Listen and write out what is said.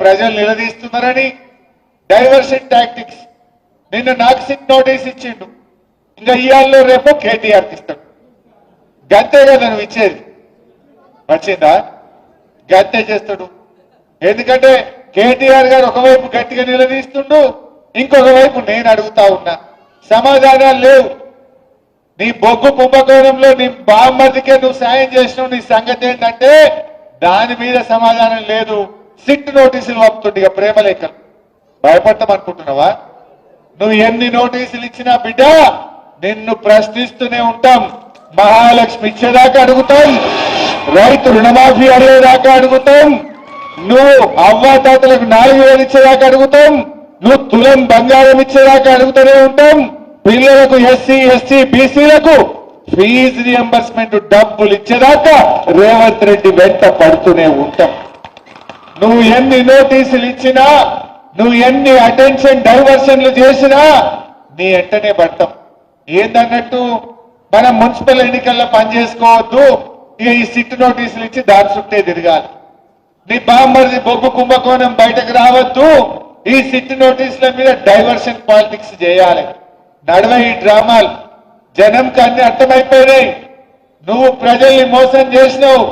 ప్రజలు నిలదీస్తున్నారని diversion tactics. నిన్న నాకు సిట్ నోటీస్ ఇచ్చిండు, ఇంకా ఇవాళ రేపు కేటీఆర్కి ఇస్తాడు. గంతే కదా నువ్వు ఇచ్చేది, వచ్చిందా? గంతే చేస్తాడు. ఎందుకంటే కేటీఆర్ గారు ఒకవైపు గట్టిగా నిలదీస్తుండు, ఇంకొక వైపు నేను అడుగుతా ఉన్నా, సమాధానాలు లేవు. నీ బొగ్గు కుంభకోణంలో నీ బామ్మదికే నువ్వు సాయం చేసినావు, నీ సంగతి ఏంటంటే దాని మీద సమాధానం లేదు. సిట్ నోటీసులు పంపుతుండే ఇక ప్రేమలేఖలు. భయపడతామనుకుంటున్నావా? నువ్వు ఎన్ని నోటీసులు ఇచ్చినా బిడ్డ నిన్ను ప్రశ్నిస్తూనే ఉంటాం. మహాలక్ష్మి ఇచ్చేదాకా అడుగుతాం, రైతు రుణమాఫీ అడిగేదాకా అడుగుతాం, నువ్వు అవ్వాతాతలకు 4,000 ఇచ్చేదాకా అడుగుతాం, నువ్వు తులం బంగారం ఇచ్చేదాకా అడుగుతూనే ఉంటాం. పిల్లలకు ఎస్సీ ఎస్టీ బీసీలకు ఫీజు రియంబర్స్మెంట్ డబ్బులు ఇచ్చేదాకా రేవంత్ రెడ్డి వెంట పడుతూనే ఉంటాం. నువ్వు ఎన్ని నోటీసులు ఇచ్చినా, నువ్వు ఎన్ని అటెన్షన్ డైవర్షన్లు చేసినా నీ వెంటనే పడతాం. ఏందన్నట్టు మనం మున్సిపల్ ఎన్నికల్లో పనిచేసుకోవద్దు, ఇక ఈ సిట్ నోటీసులు ఇచ్చి దారి చుట్టే తిరగాలి. నీ బామ్మర్ది బొగ్గు కుంభకోణం బయటకు రావద్దు, ఈ సిట్ నోటీసుల మీద డైవర్షన్ పాలిటిక్స్ చేయాలి. నడవ ఈ డ్రామాలు జనంకి అన్ని అర్థమైపోయినాయి. నువ్వు ప్రజల్ని మోసం చేసినావు,